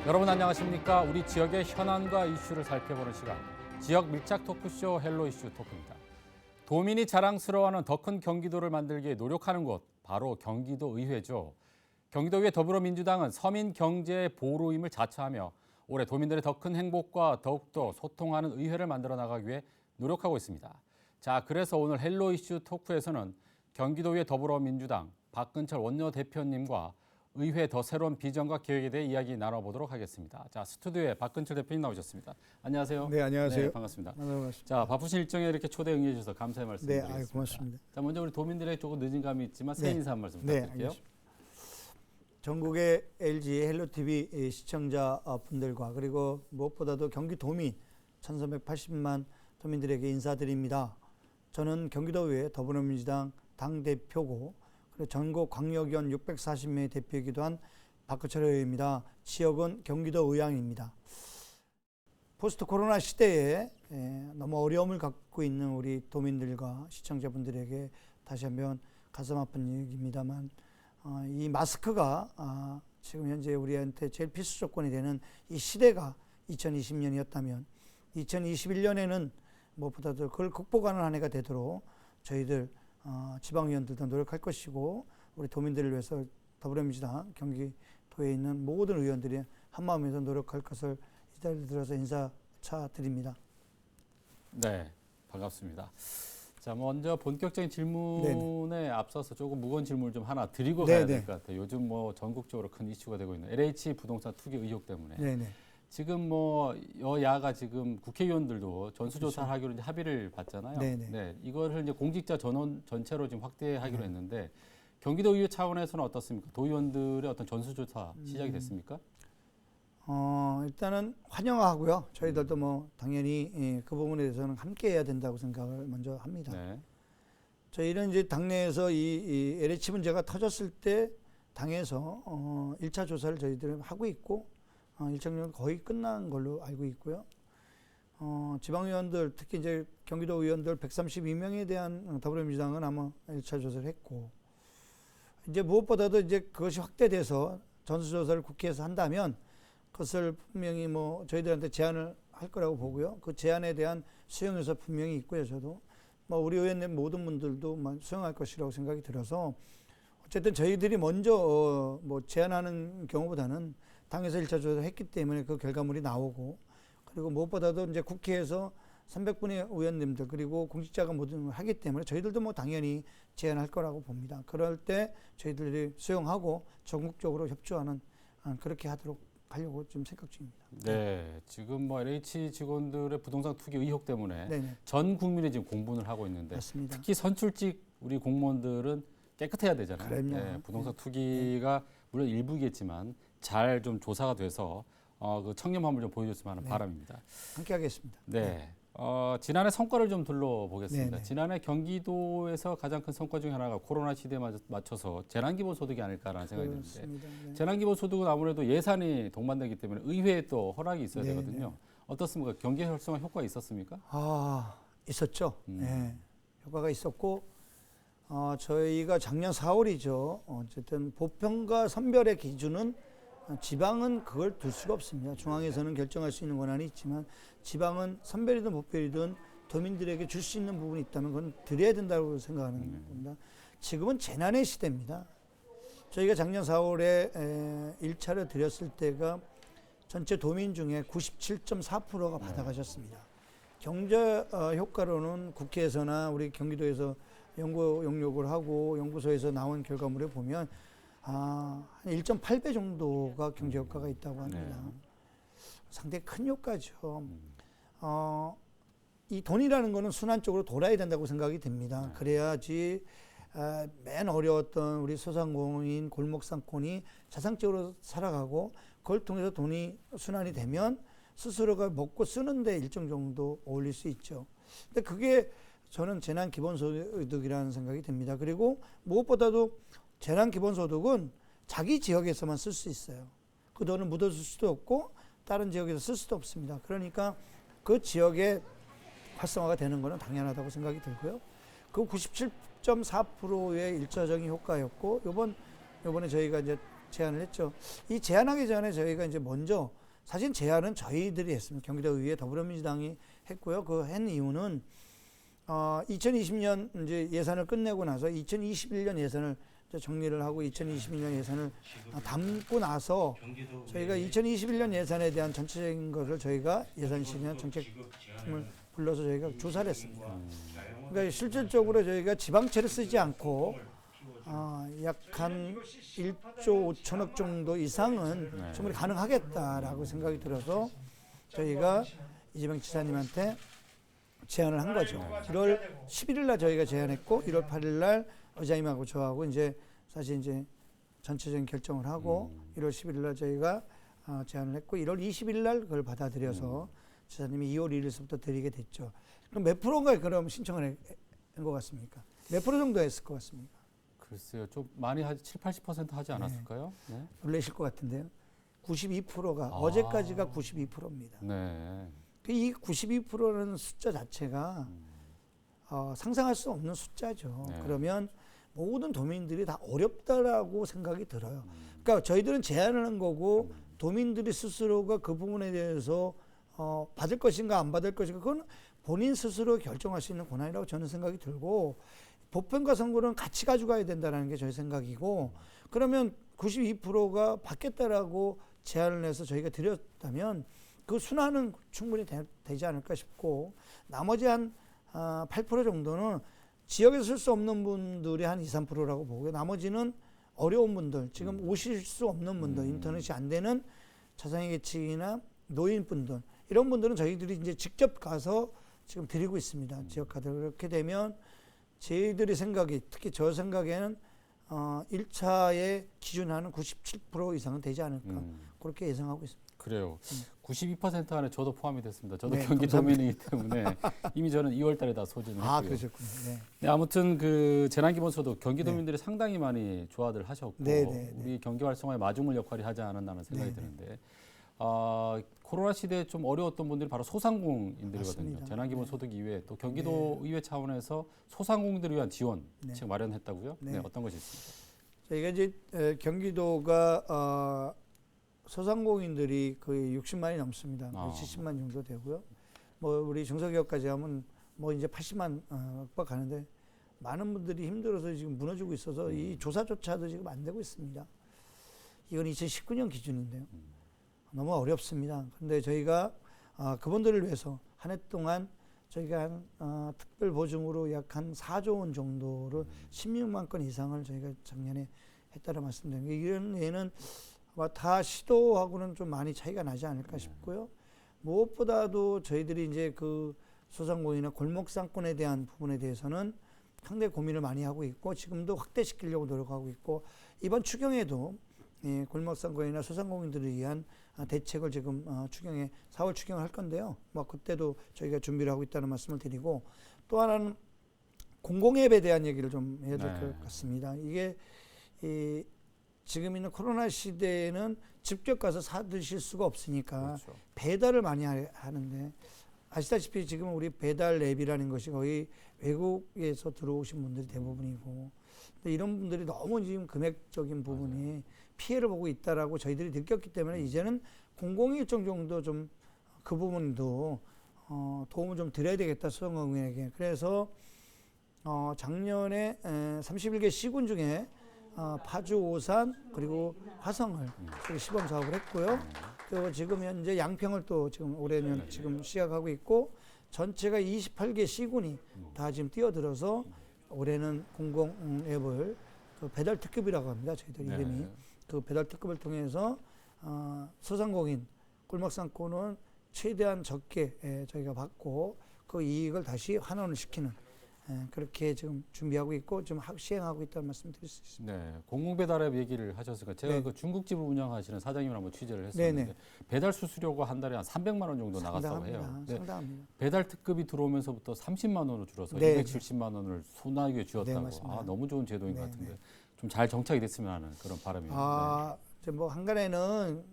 여러분 안녕하십니까? 우리 지역의 현안과 이슈를 살펴보는 시간, 지역 밀착 토크쇼 헬로 이슈 토크입니다. 도민이 자랑스러워하는 더 큰 경기도를 만들기에 노력하는 곳, 바로 경기도의회죠. 경기도의회 더불어민주당은 서민 경제의 보루임을 자처하며 올해 도민들의 더 큰 행복과 더욱더 소통하는 의회를 만들어 나가기 위해 노력하고 있습니다. 자, 그래서 오늘 헬로 이슈 토크에서는 경기도의회 더불어민주당 박근철 원내대표님과 의회 더 새로운 비전과 계획에 대해 이야기 나눠보도록 하겠습니다. 자, 스튜디오에 박근철 대표님 나오셨습니다. 안녕하세요. 네, 안녕하세요. 네, 반갑습니다. 반갑습니다. 자, 바쁘신 일정에 이렇게 초대 응해 주셔서 감사의 말씀 네, 드리겠습니다. 고맙습니다. 자, 먼저 우리 도민들에게 조금 늦은 감이 있지만 새해 인사 한 말씀 네, 부탁드릴게요. 알겠습니다. 전국의 LG 헬로TV 시청자 분들과 그리고 무엇보다도 경기 도민 1380만 도민들에게 인사드립니다. 저는 경기도의회 더불어민주당 당대표고 그리고 전국 광역위원 640명의 대표이기도 한 박근철 의원입니다. 지역은 경기도 의왕입니다. 포스트 코로나 시대에 너무 어려움을 갖고 있는 우리 도민들과 시청자분들에게 다시 한번 가슴 아픈 얘기입니다만 이 마스크가 지금 현재 우리한테 제일 필수 조건이 되는 이 시대가 2020년이었다면 2021년에는 무엇보다도 그걸 극복하는 한 해가 되도록 저희들 지방의원들도 노력할 것이고 우리 도민들을 위해서 더불어민주당 경기도에 있는 모든 의원들이 한마음에서 노력할 것을 이 자리에 들어서 인사차 드립니다. 네, 반갑습니다. 자, 먼저 본격적인 질문에 네네. 앞서서 조금 무거운 질문을 좀 하나 드리고 가야 될 것 같아요. 요즘 뭐 전국적으로 큰 이슈가 되고 있는 LH 부동산 투기 의혹 때문에. 네네. 지금 뭐 여야가 지금 국회의원들도 전수조사를 하기로 이제 합의를 봤잖아요. 네네. 네, 이거를 이제 공직자 전원 전체로 지금 확대하기로 했는데 경기도의회 차원에서는 어떻습니까? 도의원들의 어떤 전수조사 시작이 됐습니까? 일단은 환영하고요. 저희들도 뭐 당연히 그 부분에 대해서는 함께 해야 된다고 생각을 먼저 합니다. 네. 저희는 이제 당내에서 이 LH 문제가 터졌을 때 당에서 1차 조사를 저희들은 하고 있고 일정은 거의 끝난 걸로 알고 있고요. 지방의원들 특히 이제 경기도 의원들 132명에 대한 더불어민주당은 아마 1차 조사를 했고 이제 무엇보다도 이제 그것이 확대돼서 전수조사를 국회에서 한다면 그것을 분명히 뭐 저희들한테 제안을 할 거라고 보고요. 그 제안에 대한 수용 의사 분명히 있고요. 저도 뭐 우리 의원님 모든 분들도 수용할 것이라고 생각이 들어서 어쨌든 저희들이 먼저 뭐 제안하는 경우보다는 당에서 1차 조사를 했기 때문에 그 결과물이 나오고 그리고 무엇보다도 이제 국회에서 300분의 의원님들 그리고 공직자가 모든 걸 하기 때문에 저희들도 뭐 당연히 제안할 거라고 봅니다. 그럴 때 저희들이 수용하고 전국적으로 협조하는 그렇게 하려고 좀 생각 중입니다. 네, 지금 뭐 LH 직원들의 부동산 투기 의혹 때문에 네네. 전 국민이 지금 공분을 하고 있는데 맞습니다. 특히 선출직 우리 공무원들은 깨끗해야 되잖아요. 그럼요. 네, 부동산 투기가 물론 일부겠지만 잘 좀 조사가 돼서 그 청렴함을 좀 보여줬으면 하는 바람입니다. 함께 하겠습니다. 네. 지난해 성과를 좀 둘러보겠습니다. 네네. 지난해 경기도에서 가장 큰 성과 중에 하나가 코로나 시대에 맞춰서 재난기본소득이 아닐까라는 생각이 드는데 네. 재난기본소득은 아무래도 예산이 동반되기 때문에 의회에 또 허락이 있어야 되거든요. 어떻습니까? 경제 활성화 효과가 있었습니까? 있었죠. 네. 효과가 있었고 저희가 작년 4월이죠. 어쨌든 보편과 선별의 기준은 지방은 그걸 둘 수가 없습니다. 중앙에서는 결정할 수 있는 권한이 있지만 지방은 선별이든 보편이든 도민들에게 줄 수 있는 부분이 있다면 그건 드려야 된다고 생각하는 겁니다. 지금은 재난의 시대입니다. 저희가 작년 4월에 1차를 드렸을 때가 전체 도민 중에 97.4%가 받아가셨습니다. 경제 효과로는 국회에서나 우리 경기도에서 연구 용역을 하고 연구소에서 나온 결과물을 보면 한 1.8배 정도가 경제 효과가 있다고 합니다. 네. 상당히 큰 효과죠. 이 돈이라는 거는 순환적으로 돌아야 된다고 생각이 듭니다. 그래야지 맨 어려웠던 우리 소상공인 골목상권이 자상적으로 살아가고 그걸 통해서 돈이 순환이 되면 스스로가 먹고 쓰는데 일정 정도 어울릴 수 있죠. 근데 그게 저는 재난기본소득이라는 생각이 듭니다. 그리고 무엇보다도 재난기본소득은 자기 지역에서만 쓸 수 있어요. 그 돈을 묻어줄 수도 없고 다른 지역에서 쓸 수도 없습니다. 그러니까 그 지역에 활성화가 되는 것은 당연하다고 생각이 들고요. 그 97.4%의 일차적인 효과였고 요번에 저희가 이제 제안을 했죠. 이 제안하기 전에 저희가 이제 먼저 사실 제안은 저희들이 했습니다. 경기도의회 더불어민주당이 했고요. 그 한 이유는 2020년 이제 예산을 끝내고 나서 2021년 예산을 정리를 하고 2022년 예산을 담고 나서 저희가 2021년 예산에 대한 전체적인 것을 저희가 예산실이나 정책팀을 불러서 저희가 조사를 했습니다. 그러니까 실질적으로 저희가 지방채를 쓰지 않고 약 한 1조 5천억 정도 이상은 충분히 가능하겠다라고 생각이 들어서 저희가 이재명 지사님한테 제안을 한 거죠. 1월 11일 날 저희가 제안했고 1월 8일 날 의장님하고 저하고 이제 사실 이제 전체적인 결정을 하고 1월 11일 날 저희가 제안을 했고 1월 20일 날 그걸 받아들여서 지사님이 2월 1일서부터 드리게 됐죠. 그럼 몇 프로가 그럼 신청을 한 것 같습니까? 몇 프로 정도 했을 것 같습니까? 글쎄요, 좀 많이 하지 7, 80% 하지 않았을까요? 네. 놀라실 것 같은데요. 92%가 어제까지가 92%입니다. 네. 이 92%라는 숫자 자체가 상상할 수 없는 숫자죠. 네. 그러면 모든 도민들이 다 어렵다라고 생각이 들어요. 그러니까 저희들은 제안을 한 거고 도민들이 스스로가 그 부분에 대해서 받을 것인가 안 받을 것인가 그건 본인 스스로 결정할 수 있는 권한이라고 저는 생각이 들고 보편과 선거는 같이 가져가야 된다는 게 저희 생각이고 그러면 92%가 받겠다라고 제안을 해서 저희가 드렸다면 그 순환은 충분히 되지 않을까 싶고 나머지 한 8% 정도는 지역에서 쓸 수 없는 분들이 한 2, 3%라고 보고요. 나머지는 어려운 분들, 지금 오실 수 없는 분들, 인터넷이 안 되는 자산의 계층이나 노인분들 이런 분들은 저희들이 이제 직접 가서 지금 드리고 있습니다. 지역 카드를 그렇게 되면 저희들의 생각이 특히 저 생각에는 1차에 기준하는 97% 이상은 되지 않을까 그렇게 예상하고 있습니다. 그래요. 92% 안에 저도 포함이 됐습니다. 저도 네, 경기도민이기 때문에 이미 저는 2월 달에 다 소진을 했고요. 그러셨군요. 네. 네, 아무튼 그 재난기본소득 경기도민들이 상당히 많이 좋아들 하셨고 우리 경기 활성화에 마중물 역할이 하지 않았나는 생각이 드는데 코로나 시대에 좀 어려웠던 분들이 바로 소상공인들이거든요. 맞습니다. 재난기본소득 이외에 또 경기도의회 차원에서 소상공인들을 위한 지원책 마련했다고요? 네, 어떤 것이 있습니까? 저희가 이제 경기도가 소상공인들이 거의 60만이 넘습니다. 거의 70만 정도 되고요. 뭐 우리 중소기업까지 하면 뭐 이제 80만 육박하는데 많은 분들이 힘들어서 지금 무너지고 있어서 이 조사조차도 지금 안 되고 있습니다. 이건 2019년 기준인데요. 너무 어렵습니다. 그런데 저희가 그분들을 위해서 한 해 동안 저희가 한 특별 보증으로 약 한 4조 원 정도를 16만 건 이상을 저희가 작년에 했다고 말씀드립니다. 이런 예는 아마 다 시도하고는 좀 많이 차이가 나지 않을까 싶고요. 무엇보다도 저희들이 이제 그 소상공인이나 골목상권에 대한 부분에 대해서는 상당히 고민을 많이 하고 있고 지금도 확대시키려고 노력하고 있고 이번 추경에도 골목상권이나 소상공인들을 위한 대책을 지금 추경에 4월 추경을 할 건데요. 뭐 그때도 저희가 준비를 하고 있다는 말씀을 드리고 또 하나는 공공앱에 대한 얘기를 좀 해야 될 것 같습니다. 이게 지금 있는 코로나 시대에는 직접 가서 사 드실 수가 없으니까 배달을 많이 하는데 아시다시피 지금 우리 배달 앱이라는 것이 거의 외국에서 들어오신 분들이 대부분이고 근데 이런 분들이 너무 지금 금액적인 부분이 피해를 보고 있다라고 저희들이 느꼈기 때문에 이제는 공공일정 정도 좀 그 부분도 도움을 좀 드려야 되겠다 소상공인에게. 그래서 작년에 31개 시군 중에 파주, 오산 그리고 화성을 시범 사업을 했고요. 그리고 지금 현재 양평을 또 지금 올해는 지금 시작하고 있고 전체가 28개 시군이 다 지금 뛰어들어서 올해는 공공 앱을 그 배달 특급이라고 합니다. 저희들 이름이 그 배달 특급을 통해서 소상공인 골목상권은 최대한 적게 저희가 받고 그 이익을 다시 환원을 시키는 그렇게 지금 준비하고 있고 좀 시행하고 있다는 말씀 드릴 수 있습니다. 네, 공공배달앱 얘기를 하셨으니까 제가 그 중국집을 운영하시는 사장님을 한번 취재를 했었는데 배달 수수료가 한 달에 한 300만 원 정도 나갔다고 해요. 상당합니다. 배달 특급이 들어오면서부터 30만 원으로 줄어서 270만 원을 소나기에 쥐었다고. 너무 좋은 제도인 것 같은데 좀 잘 정착이 됐으면 하는 그런 바람입니다. 뭐 한간에는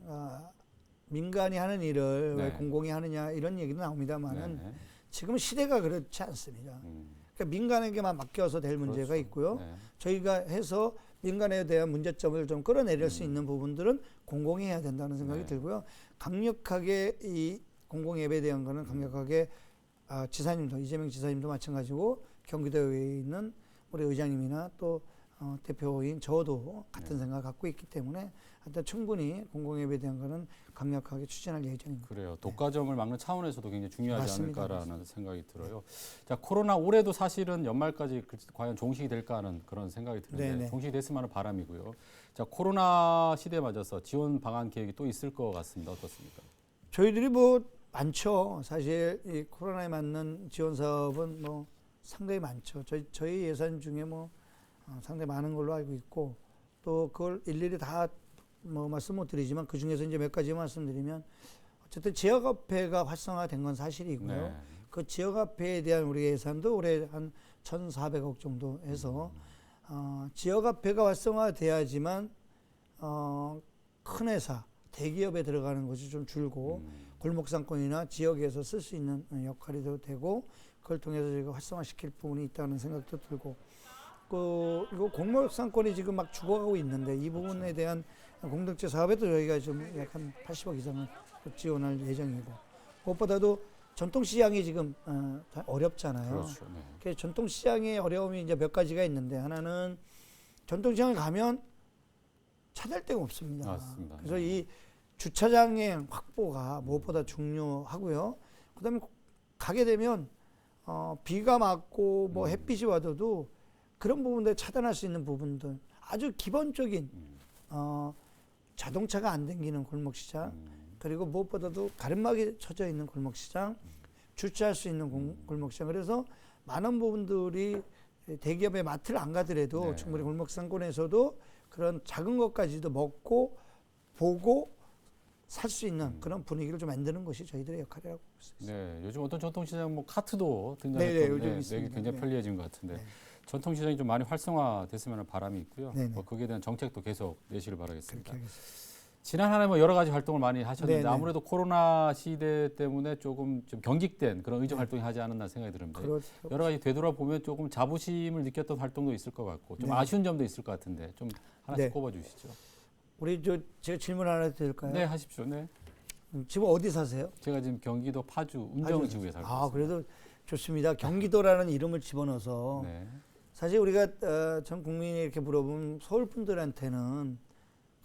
민간이 하는 일을 왜 공공이 하느냐 이런 얘기도 나옵니다만은 지금 시대가 그렇지 않습니다. 그러니까 민간에게만 맡겨서 될 문제가 있고요. 저희가 해서 민간에 대한 문제점을 좀 끌어내릴 수 있는 부분들은 공공이 해야 된다는 생각이 네. 들고요. 강력하게 이 공공앱에 대한 거는 강력하게 지사님도 이재명 지사님도 마찬가지고 경기도에 있는 우리 의장님이나 또 대표인 저도 같은 생각을 갖고 있기 때문에 하여튼 충분히 공공앱에 대한 거는 강력하게 추진할 예정입니다. 그래요. 독과점을 막는 차원에서도 굉장히 중요하지 맞습니다. 않을까라는 생각이 들어요. 자, 코로나 올해도 사실은 연말까지 과연 종식이 될까 하는 그런 생각이 드는데 네네. 종식이 됐으면 하는 바람이고요. 자, 코로나 시대에 맞아서 지원 방안 계획이 또 있을 것 같습니다. 어떻습니까? 저희들이 뭐 많죠. 사실 이 코로나에 맞는 지원 사업은 뭐 상당히 많죠. 저희 예산 중에 뭐 상당히 많은 걸로 알고 있고 또 그걸 일일이 다 뭐 말씀 못 드리지만 그 중에서 이제 몇 가지 말씀드리면 어쨌든 지역화폐가 활성화된 건 사실이고요. 네. 그 지역화폐에 대한 우리 예산도 올해 한 1,400억 정도 해서 지역화폐가 활성화돼야지만 큰 회사, 대기업에 들어가는 것이 좀 줄고 골목상권이나 지역에서 쓸 수 있는 역할이 더 되고 그걸 통해서 저희가 활성화시킬 부분이 있다는 생각도 들고 이거 골목상권이 지금 막 죽어가고 있는데 이 부분에 대한 공동체 사업에도 저희가 좀 약 한 80억 이상을 지원할 예정이고 무엇보다도 전통시장이 지금 어렵잖아요. 그렇죠. 네. 그래서 전통시장의 어려움이 이제 몇 가지가 있는데 하나는 전통시장을 가면 찾을 데가 없습니다. 맞습니다. 그래서 네. 이 주차장의 확보가 무엇보다 중요하고요. 그다음에 가게 되면 비가 맞고 뭐 햇빛이 와도 그런 부분들 차단할 수 있는 부분들 아주 기본적인 자동차가 안 다니는 골목시장 그리고 무엇보다도 가름막이 쳐져 있는 골목시장 주차할 수 있는 골목시장 그래서 많은 부분들이 대기업의 마트를 안 가더라도 네. 충분히 골목상권에서도 그런 작은 것까지도 먹고 보고 살 수 있는 그런 분위기를 좀 만드는 것이 저희들의 역할이라고 볼 수 있습니다. 네, 요즘 어떤 전통시장 뭐 카트도 네, 등장했던 요즘 있습니다. 굉장히 네. 편리해진 것 같은데 네. 전통시장이 좀 많이 활성화됐으면 하는 바람이 있고요. 네네. 뭐 거기에 대한 정책도 계속 내시를 그렇게 바라겠습니다. 하겠습니다. 지난 한 해 뭐 여러 가지 활동을 많이 하셨는데 네네. 아무래도 코로나 시대 때문에 조금 좀 경직된 그런 의정 네. 활동이 하지 않았나 생각이 드는데 그렇죠. 여러 가지 되돌아보면 조금 자부심을 느꼈던 활동도 있을 것 같고 좀 네. 아쉬운 점도 있을 것 같은데 좀 하나씩 네. 꼽아주시죠. 우리 제가 질문 하나 해도 될까요? 네, 하십시오. 네, 지금 어디 사세요? 제가 지금 경기도 파주 운정지구에 살고 있습니다. 그래도 좋습니다. 경기도라는 이름을 집어넣어서 네. 사실 우리가 전 국민이 이렇게 물어보면 서울 분들한테는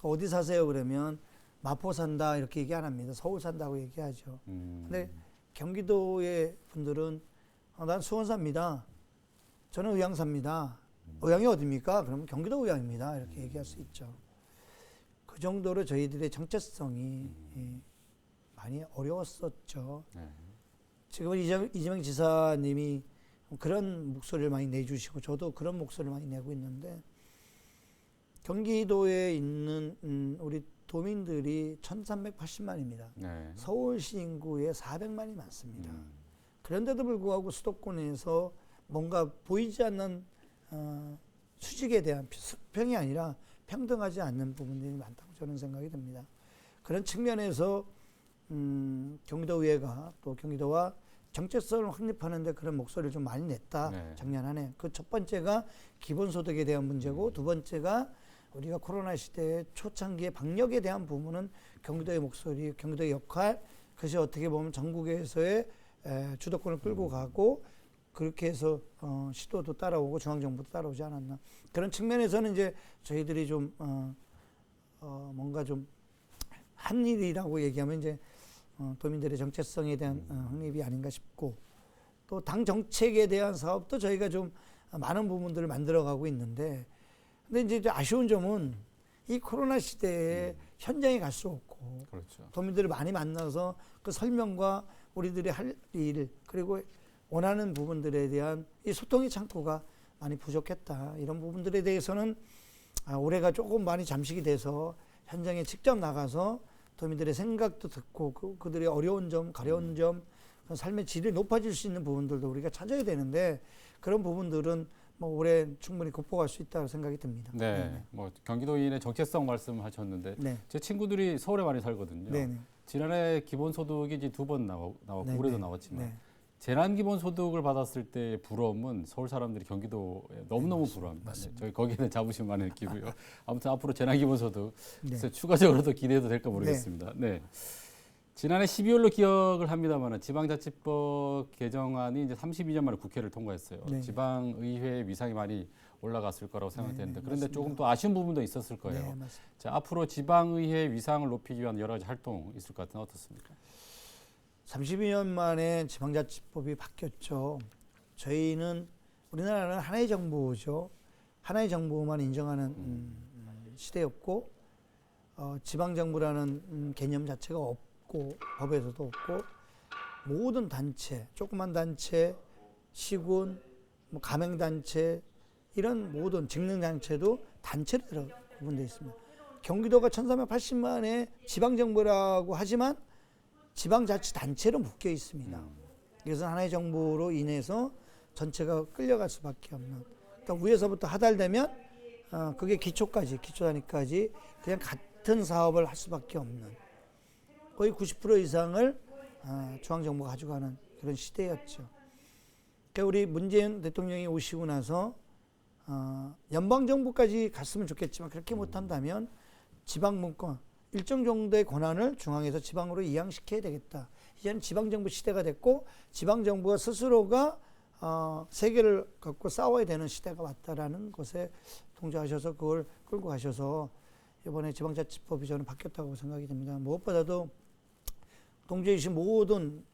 어디 사세요 그러면 마포 산다 이렇게 얘기 안 합니다. 서울 산다고 얘기하죠. 근데 경기도의 분들은 난 수원 삽니다. 저는 의왕 삽니다. 의왕이 어디입니까? 그러면 경기도 의왕입니다. 이렇게 얘기할 수 있죠. 그 정도로 저희들의 정체성이 많이 어려웠었죠. 네. 지금은 이재명 지사님이 그런 목소리를 많이 내주시고 저도 그런 목소리를 많이 내고 있는데 경기도에 있는 우리 도민들이 1380만입니다. 네. 서울시 인구의 400만이 많습니다. 그런데도 불구하고 수도권에서 뭔가 보이지 않는 수직에 대한 수평이 아니라 평등하지 않는 부분들이 많다고 저는 생각이 듭니다. 그런 측면에서 경기도의회가 또 경기도와 정체성을 확립하는 데 그런 목소리를 좀 많이 냈다. 네. 작년 한 해. 그 첫 번째가 기본소득에 대한 문제고 두 번째가 우리가 코로나 시대의 초창기의 방역에 대한 부분은 경기도의 목소리, 경기도의 역할, 그것이 어떻게 보면 전국에서의 주도권을 끌고 가고 그렇게 해서 시도도 따라오고 중앙정부도 따라오지 않았나. 그런 측면에서는 이제 저희들이 좀 뭔가 좀 한 일이라고 얘기하면 이제 도민들의 정체성에 대한 확립이 아닌가 싶고 또 당 정책에 대한 사업도 저희가 좀 많은 부분들을 만들어가고 있는데 근데 이제 아쉬운 점은 이 코로나 시대에 현장에 갈 수 없고 그렇죠. 도민들을 많이 만나서 그 설명과 우리들이 할 일 그리고 원하는 부분들에 대한 이 소통의 창구가 많이 부족했다. 이런 부분들에 대해서는 올해가 조금 많이 잠식이 돼서 현장에 직접 나가서 도민들의 생각도 듣고 그들의 어려운 점, 가려운 점, 삶의 질이 높아질 수 있는 부분들도 우리가 찾아야 되는데 그런 부분들은 뭐 올해 충분히 극복할 수 있다고 생각이 듭니다. 네, 뭐 경기도인의 정체성 말씀하셨는데 네. 제 친구들이 서울에 많이 살거든요. 네네. 지난해 기본소득이 이제 2번 나왔고 네네. 올해도 나왔지만 네. 재난기본소득을 받았을 때 부러움은 서울 사람들이 경기도에 너무너무 부러워합니다. 네, 저희 거기에는 자부심 많이 느끼고요. 아무튼 앞으로 재난기본소득 네. 추가적으로 더 기대해도 될까 모르겠습니다. 네. 지난해 12월로 기억을 합니다만 지방자치법 개정안이 이제 32년 만에 국회를 통과했어요. 네. 지방의회 위상이 많이 올라갔을 거라고 생각되는데 그런데 맞습니다. 조금 또 아쉬운 부분도 있었을 거예요. 네, 맞습니다. 자, 앞으로 지방의회 위상을 높이기 위한 여러 가지 활동 있을 것 같은데 어떻습니까? 32년 만에 지방자치법이 바뀌었죠. 저희는 우리나라는 하나의 정부죠. 하나의 정부만 인정하는 시대였고 지방정부라는 개념 자체가 없고 법에서도 없고 모든 단체, 조그만 단체, 시군, 뭐 가맹단체 이런 모든 직능단체도 단체로 구분되어 있습니다. 경기도가 1380만의 지방정부라고 하지만 지방자치단체로 묶여 있습니다. 그래서 하나의 정부로 인해서 전체가 끌려갈 수밖에 없는. 그러니까 위에서부터 하달되면 그게 기초단위까지 그냥 같은 사업을 할 수밖에 없는. 거의 90% 이상을 중앙정부가 가져가는 그런 시대였죠. 그러니까 우리 문재인 대통령이 오시고 나서 연방정부까지 갔으면 좋겠지만 그렇게 못한다면 지방분권, 일정 정도의 권한을 중앙에서 지방으로 이양시켜야 되겠다. 이제는 지방정부 시대가 됐고 지방정부가 스스로가 세계를 갖고 싸워야 되는 시대가 왔다라는 것에 동조하셔서 그걸 끌고 가셔서 이번에 지방자치법이 저는 바뀌었다고 생각이 됩니다. 무엇보다도 동조해 주신 모든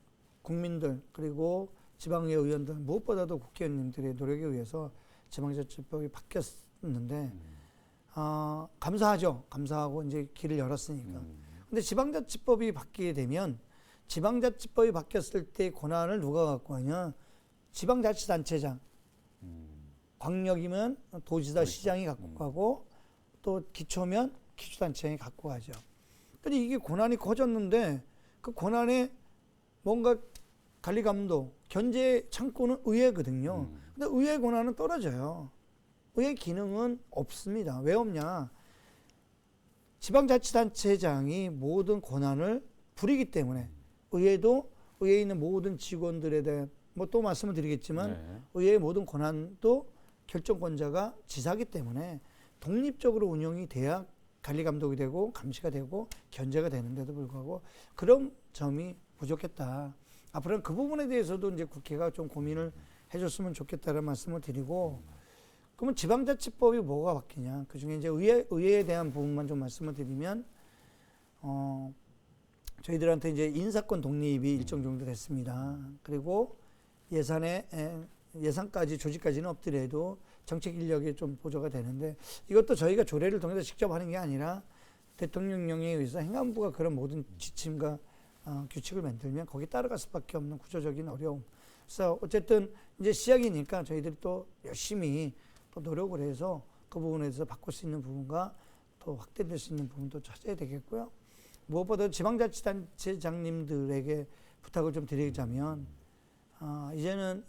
국민들 그리고 지방의회 의원들 무엇보다도 국회의원님들의 노력에 의해서 지방자치법이 바뀌었는데 감사하죠. 감사하고 이제 길을 열었으니까. 근데 지방자치법이 바뀌게 되면 지방자치법이 바뀌었을 때 권한을 누가 갖고 하냐? 지방자치단체장. 광역이면 도지사 시장이 갖고 가고 또 기초면 기초단체장이 갖고 가죠. 근데 이게 권한이 커졌는데 그 권한에 뭔가 관리감독, 견제 창구는 의회거든요. 근데 의회 권한은 떨어져요. 의회 기능은 없습니다. 왜 없냐? 지방자치단체장이 모든 권한을 부리기 때문에 의회도 의회에 있는 모든 직원들에 대한 뭐 또 말씀을 드리겠지만 의회의 모든 권한도 결정권자가 지사기 때문에 독립적으로 운영이 돼야 관리 감독이 되고 감시가 되고 견제가 되는데도 불구하고 그런 점이 부족했다. 앞으로는 그 부분에 대해서도 이제 국회가 좀 고민을 해줬으면 좋겠다는 말씀을 드리고 그러면 지방자치법이 뭐가 바뀌냐? 그 중에 이제 의회에 대한 부분만 좀 말씀을 드리면 저희들한테 이제 인사권 독립이 일정 정도 됐습니다. 그리고 예산까지 조직까지는 없더라도 정책 인력이 좀 보조가 되는데 이것도 저희가 조례를 통해서 직접 하는 게 아니라 대통령령에 의해서 행안부가 그런 모든 지침과 규칙을 만들면 거기에 따라갈 수밖에 없는 구조적인 어려움. 그래서 어쨌든 이제 시작이니까 저희들이 또 열심히 또 노력을 해서 그 부분에서 바꿀 수 있는 부분과 또 확대될 수 있는 부분도 찾아야 되겠고요. 무엇보다 지방자치단체장님들에게 부탁을 좀 드리자면 이제는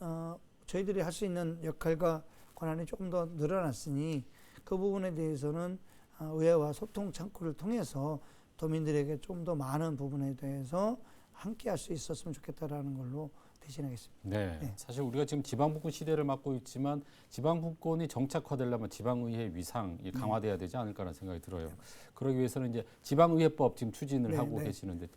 저희들이 할 수 있는 역할과 권한이 조금 더 늘어났으니 그 부분에 대해서는 의회와 소통 창구를 통해서 도민들에게 좀 더 많은 부분에 대해서 함께 할 수 있었으면 좋겠다라는 걸로 대신하겠습니다. 네. 네. 사실 우리가 지금 지방분권 시대를 맞고 있지만 지방분권이 정착화되려면 지방의회 위상이 강화돼야 되지 않을까라는 생각이 들어요. 그러기 위해서는 이제 지방의회법 지금 추진을 하고 계시는데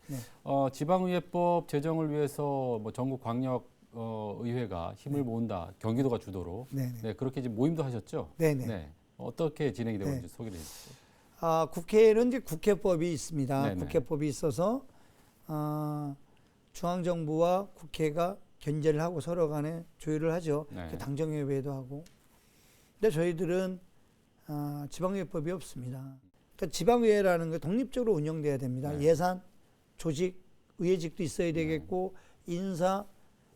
지방의회법 제정을 위해서 뭐 전국 광역 의회가 힘을 모은다. 경기도가 주도로. 네, 그렇게 이제 모임도 하셨죠? 네. 어떻게 진행이 되고 있는지 소개를 해주세요. 국회에는 이제 국회법이 있습니다. 국회법이 있어서 중앙정부와 국회가 견제를 하고 서로 간에 조율을 하죠. 당정협의회도 하고. 근데 저희들은 지방의회법이 없습니다. 그러니까 지방의회라는 게 독립적으로 운영돼야 됩니다. 예산, 조직, 의회직도 있어야 되겠고 인사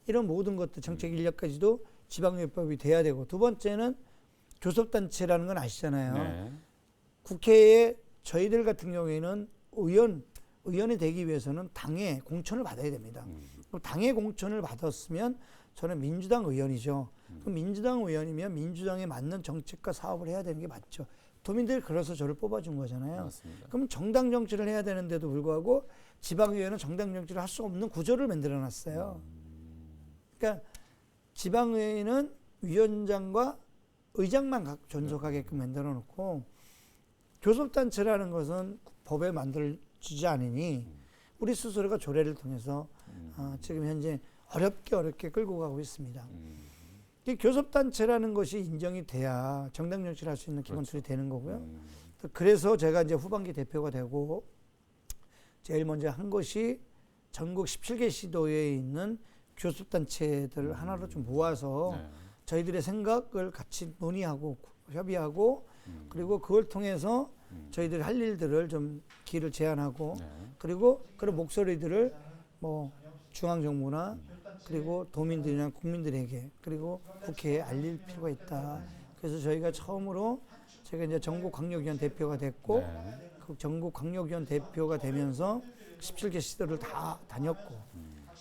이런 모든 것들 정책 인력까지도 지방의회법이 돼야 되고 두 번째는 교섭단체라는 건 아시잖아요. 국회에 저희들 같은 경우에는 의원이 되기 위해서는 당의 공천을 받아야 됩니다. 당의 공천을 받았으면 저는 민주당 의원이죠. 그럼 민주당 의원이면 민주당에 맞는 정책과 사업을 해야 되는 게 맞죠. 도민들이 그래서 저를 뽑아준 거잖아요. 맞습니다. 그럼 정당 정치를 해야 되는데도 불구하고 지방의회는 정당 정치를 할 수 없는 구조를 만들어 놨어요. 그러니까 지방의회는 위원장과 의장만 존속하게끔 만들어 놓고 교섭단체라는 것은 법에 만들어지지 않으니 우리 스스로가 조례를 통해서 지금 현재 어렵게 끌고 가고 있습니다. 이 교섭단체라는 것이 인정이 돼야 정당 정치를 할 수 있는 기본 툴이 되는 거고요. 그래서 제가 이제 후반기 대표가 되고 제일 먼저 한 것이 전국 17개 시도에 있는 교섭단체들을 하나로 좀 모아서 저희들의 생각을 같이 논의하고 협의하고 그리고 그걸 통해서 저희들이 할 일들을 좀 길을 제안하고 그리고 그런 목소리들을 뭐 중앙정부나 그리고 도민들이나 국민들에게 그리고 국회에 알릴 필요가 있다. 그래서 저희가 처음으로 제가 이제 전국광역위원 대표가 됐고 그 전국광역위원 대표가 되면서 17개 시도를 다 다녔고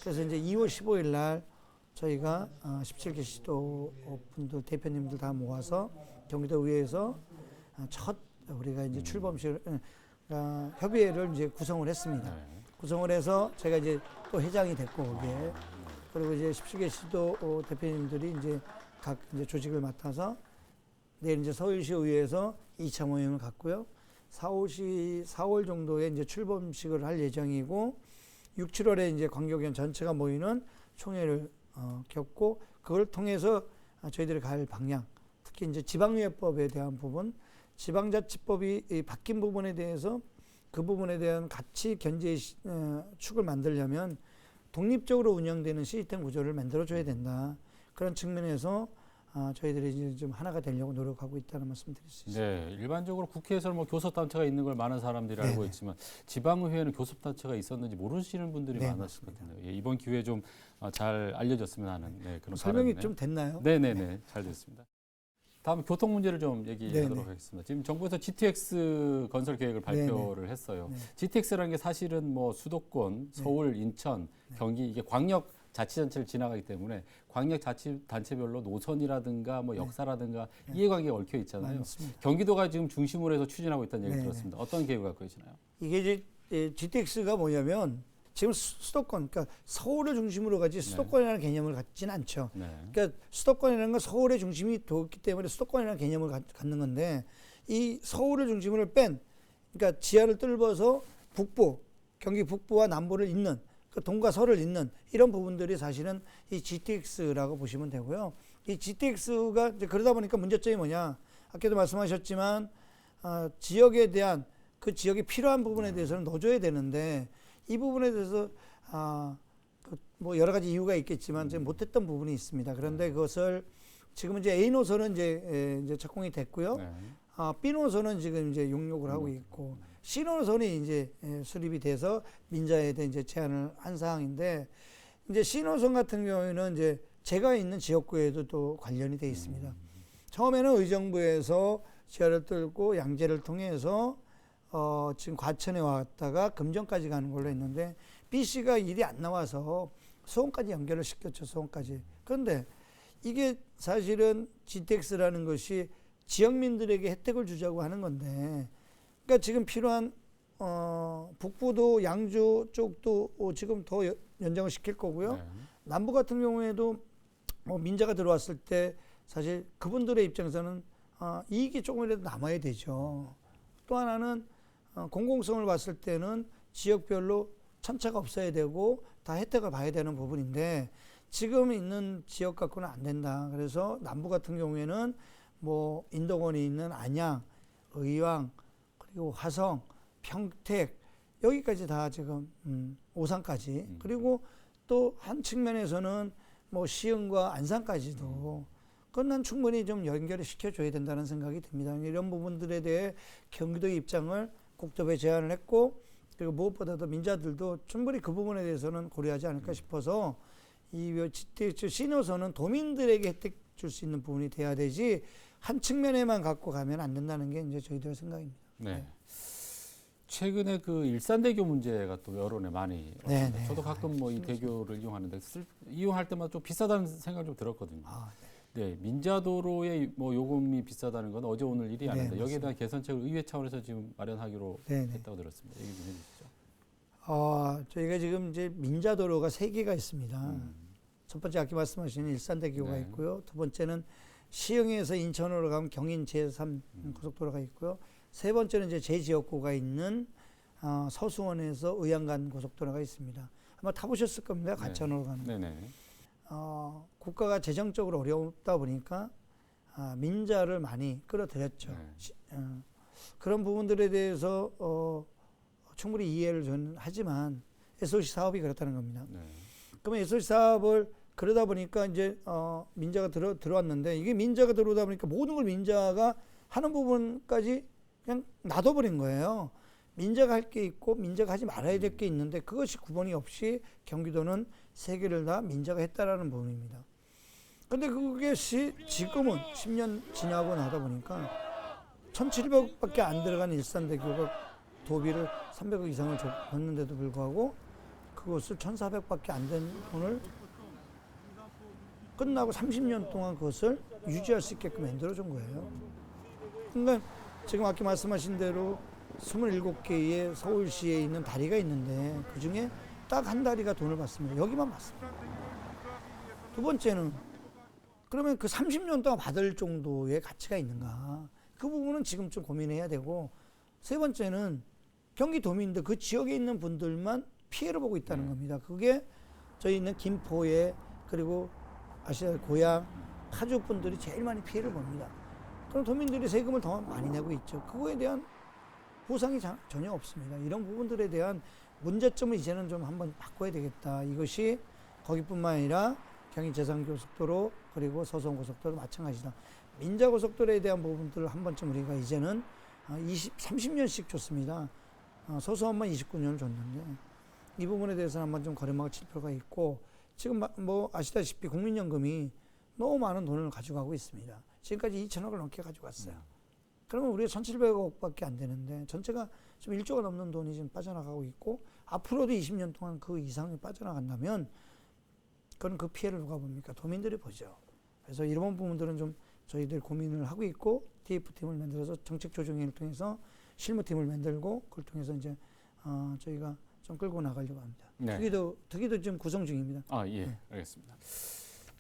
그래서 이제 2월 15일 날 저희가 17개 시도 분들 대표님들 다 모아서 경기도의회에서 첫 우리가 이제 출범식 협의회를 이제 구성을 했습니다. 구성을 해서 제가 이제 또 회장이 됐고 거기에 그리고 이제 17개 시도 대표님들이 이제 각 이제 조직을 맡아서 내일 이제 서울시 의회에서 2차 모임을 갖고요. 4월 정도에 이제 출범식을 할 예정이고 6, 7월에 이제 광역위원 전체가 모이는 총회를 겪고 그걸 통해서 저희들이 갈 방향, 특히 이제 지방의회법에 대한 부분, 지방자치법이 바뀐 부분에 대해서 그 부분에 대한 가치 견제 축을 만들려면 독립적으로 운영되는 시스템 구조를 만들어줘야 된다. 그런 측면에서 저희들이 이제 좀 하나가 되려고 노력하고 있다는 말씀 드릴 수 있습니다. 네, 일반적으로 국회에서는 뭐 교섭단체가 있는 걸 많은 사람들이 알고 있지만 지방의회에는 교섭단체가 있었는지 모르시는 분들이 많았을 것 같은데요. 예, 이번 기회에 좀 잘 알려졌으면 하는 그런 설명이 바람이네요. 좀 됐나요? 네네네, 잘 됐습니다. 다음 교통 문제를 좀 얘기하도록 하겠습니다. 지금 정부에서 GTX 건설 계획을 발표를 했어요. GTX라는 게 사실은 뭐 수도권, 서울, 인천, 경기 이게 광역 자치단체를 지나가기 때문에 광역 자치단체별로 노선이라든가 뭐 역사라든가 이해관계가 얽혀 있잖아요. 맞습니다. 경기도가 지금 중심으로 해서 추진하고 있다는 얘기 들었습니다. 어떤 계획을 갖고 계시나요? 이게 이제 GTX가 뭐냐면 지금 수도권, 그러니까 서울을 중심으로 가지 수도권이라는 개념을 갖지는 않죠. 그러니까 수도권이라는 건 서울의 중심이 됐기 때문에 수도권이라는 개념을 갖는 건데 이 서울을 중심으로 뺀, 그러니까 지하를 뚫어서 북부, 경기 북부와 남부를 잇는 그 동과 서를 잇는 이런 부분들이 사실은 이 GTX라고 보시면 되고요. 이 GTX가 이제 그러다 보니까 문제점이 뭐냐? 아까도 말씀하셨지만 지역에 대한 그 지역이 필요한 부분에 대해서는 넣어줘야 되는데 이 부분에 대해서 뭐 여러 가지 이유가 있겠지만 이제 못했던 부분이 있습니다. 그런데 그것을 지금 이제 A 노선은 이제 착공이 됐고요. B 노선은 지금 이제 용역을 하고 있고 C 노선이 이제 수립이 돼서 민자에 대해 이제 제안을 한 사항인데 이제 C 노선 같은 경우에는 이제 제가 있는 지역구에도 또 관련이 돼 있습니다. 처음에는 의정부에서 지하를 뚫고 양재를 통해서 지금 과천에 왔다가 금정까지 가는 걸로 했는데 BC가 일이 안 나와서 수원까지 연결을 시켰죠. 수원까지. 그런데 이게 사실은 GTX라는 것이 지역민들에게 혜택을 주자고 하는 건데 그러니까 지금 필요한 북부도 양주 쪽도 지금 더 연장을 시킬 거고요. 남부 같은 경우에도 민자가 들어왔을 때 사실 그분들의 입장에서는 이익이 조금이라도 남아야 되죠. 또 하나는 공공성을 봤을 때는 지역별로 천차가 없어야 되고 다 혜택을 봐야 되는 부분인데 지금 있는 지역 갖고는 안 된다. 그래서 남부 같은 경우에는 뭐 인덕원이 있는 안양, 의왕, 그리고 화성, 평택 여기까지 다 지금 오산까지 그리고 또 한 측면에서는 뭐 시흥과 안산까지도 그건 난 충분히 좀 연결을 시켜줘야 된다는 생각이 듭니다. 이런 부분들에 대해 경기도의 입장을 국토부에 제안을 했고 그리고 무엇보다도 민자들도 충분히 그 부분에 대해서는 고려하지 않을까 싶어서 이 시노선은 도민들에게 혜택 줄 수 있는 부분이 돼야 되지 한 측면에만 갖고 가면 안 된다는 게 이제 저희들의 생각입니다. 네. 최근에 그 일산대교 문제가 또 여론에 많이 네. 저도 가끔 뭐 이 대교를 이용하는데 이용할 때마다 좀 비싸다는 생각이 좀 들었거든요. 네, 민자도로의 뭐 요금이 비싸다는 건 어제 오늘 일이 아닌데 여기에 대한 개선책을 의회 차원에서 지금 마련하기로 했다고 들었습니다. 얘기 좀 해주시죠. 저희가 지금 이제 민자도로가 3개가 있습니다. 첫 번째 아까 말씀하신 일산대교가 네. 있고요. 두 번째는 시흥에서 인천으로 가면 경인 제3 고속도로가 있고요. 세 번째는 이제 제 지역구가 있는 서수원에서 의양간 고속도로가 있습니다. 아마 타보셨을 겁니다. 가천으로 가는. 네네. 국가가 재정적으로 어렵다 보니까 민자를 많이 끌어들였죠. 네. 그런 부분들에 대해서 충분히 이해를 저는 하지만 SOC 사업이 그렇다는 겁니다. 네. 그러면 SOC 사업을 그러다 보니까 이제 민자가 들어왔는데 이게 민자가 들어오다 보니까 모든 걸 민자가 하는 부분까지 그냥 놔둬버린 거예요. 민자가 할 게 있고 민자가 하지 말아야 될 게 있는데 그것이 구분이 없이 경기도는 세 개를 다 민자가 했다라는 부분입니다. 근데 그것이 지금은 10년 지나고 나다 보니까 1,700억밖에 안 들어간 일산대교가 도비를 300억 이상을 줬는데도 불구하고 그것을 1,400밖에 안 된 돈을 끝나고 30년 동안 그것을 유지할 수 있게끔 만들어준 거예요. 그러니까 지금 아까 말씀하신 대로 27개의 서울시에 있는 다리가 있는데 그중에 딱 한 다리가 돈을 받습니다. 여기만 받습니다. 두 번째는 그러면 그 30년 동안 받을 정도의 가치가 있는가? 그 부분은 지금 좀 고민해야 되고 세 번째는 경기도민들 그 지역에 있는 분들만 피해를 보고 있다는 겁니다. 그게 저희는 김포에 그리고 아시아 고향 파주 분들이 제일 많이 피해를 봅니다. 그럼 도민들이 세금을 더 많이 내고 있죠. 그거에 대한 보상이 전혀 없습니다. 이런 부분들에 대한 문제점을 이제는 좀 한번 바꿔야 되겠다. 이것이 거기뿐만 아니라 경인 제산고속도로 그리고 서서원고속도로 마찬가지다. 민자고속도로에 대한 부분들을 한 번쯤 우리가 이제는 30년씩 줬습니다. 서서원만 29년을 줬는데 이 부분에 대해서는 한번 좀 거래막을 칠 필요가 있고 지금 뭐 아시다시피 국민연금이 너무 많은 돈을 가져가고 있습니다. 지금까지 2천억을 넘게 가져갔어요. 그러면 우리가 1,700억밖에 안 되는데 전체가 좀 1조가 넘는 돈이 지금 빠져나가고 있고 앞으로도 20년 동안 그 이상이 빠져나간다면 그건 그 피해를 누가 봅니까? 도민들이 보죠. 그래서 이런 부분들은 좀 저희들 고민을 하고 있고 TF팀을 만들어서 정책조정회의를 통해서 실무팀을 만들고 그걸 통해서 이제 저희가 좀 끌고 나가려고 합니다. 네. 특위도 지금 구성 중입니다. 예, 네. 알겠습니다.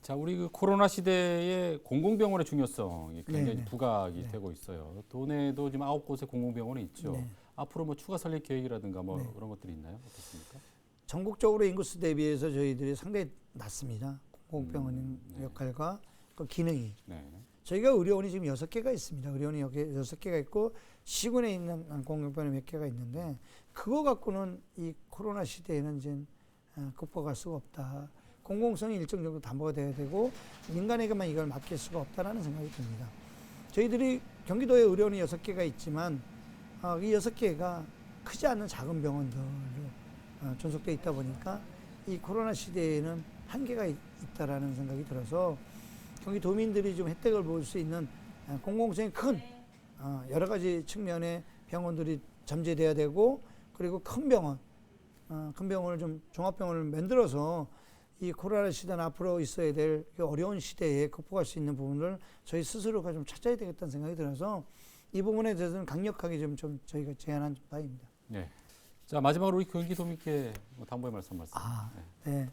자, 우리 그 코로나 시대에 공공병원의 중요성이 굉장히 네. 부각이 네. 되고 있어요. 도내도 지금 9곳의 공공병원이 있죠. 네. 앞으로 뭐 추가 설립 계획이라든가 뭐 네. 그런 것들이 있나요? 어떻습니까? 전국적으로 인구수 대비해서 저희들이 상당히 낮습니다. 공공병원 네. 역할과 그 기능이. 네. 저희가 의료원이 지금 6개가 있습니다. 의료원이 여기 6개가 있고 시군에 있는 공공병원이 몇 개가 있는데 그거 갖고는 이 코로나 시대에는 이제 극복할 수가 없다. 공공성이 일정 정도 담보가 돼야 되고 민간에게만 이걸 맡길 수가 없다라는 생각이 듭니다. 저희들이 경기도에 의료원이 6개가 있지만 이 6개가 크지 않은 작은 병원들로 존속되어 있다 보니까 이 코로나 시대에는 한계가 있다라는 생각이 들어서 경기도민들이 좀 혜택을 볼 수 있는 공공성이 큰 여러 가지 측면의 병원들이 잠재돼야 되고 그리고 큰 병원을 좀 종합병원을 만들어서 이 코로나 시대는 앞으로 있어야 될 어려운 시대에 극복할 수 있는 부분을 저희 스스로가 좀 찾아야 되겠다는 생각이 들어서 이 부분에 대해서는 강력하게 좀 저희가 제안한 바입니다. 네. 자, 마지막으로 우리 경기도민께 당부의 말씀. 네.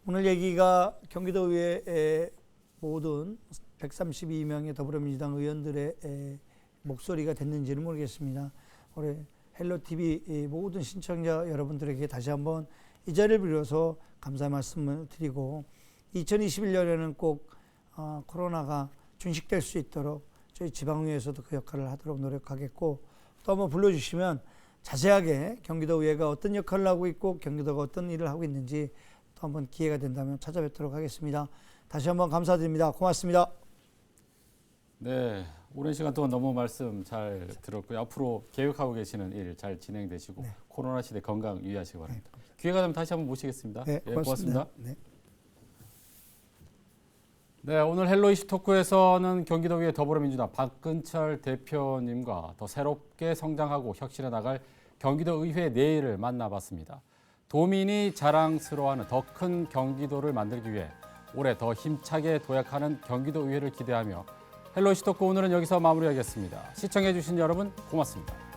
오늘 얘기가 경기도의회 모든 132명의 더불어민주당 의원들의 목소리가 됐는지는 모르겠습니다. 올해 헬로TV 모든 신청자 여러분들에게 다시 한번 이 자리를 빌어서 감사의 말씀을 드리고 2021년에는 꼭 코로나가 준식될 수 있도록 저희 지방의회에서도 그 역할을 하도록 노력하겠고 또 한번 불러주시면 자세하게 경기도의회가 어떤 역할을 하고 있고 경기도가 어떤 일을 하고 있는지 또 한번 기회가 된다면 찾아뵙도록 하겠습니다. 다시 한번 감사드립니다. 고맙습니다. 네, 오랜 시간 동안 너무 말씀 잘 들었고요. 앞으로 계획하고 계시는 일 잘 진행되시고 네. 코로나 시대 건강 유의하시기 바랍니다. 기회가 되면 다시 한번 모시겠습니다. 네, 고맙습니다. 네. 네, 오늘 헬로 이슈 토크에서는 경기도의회 더불어민주당 박근철 대표님과 더 새롭게 성장하고 혁신해 나갈 경기도의회 내일을 만나봤습니다. 도민이 자랑스러워하는 더 큰 경기도를 만들기 위해 올해 더 힘차게 도약하는 경기도의회를 기대하며 헬로 이슈 토크 오늘은 여기서 마무리하겠습니다. 시청해 주신 여러분 고맙습니다.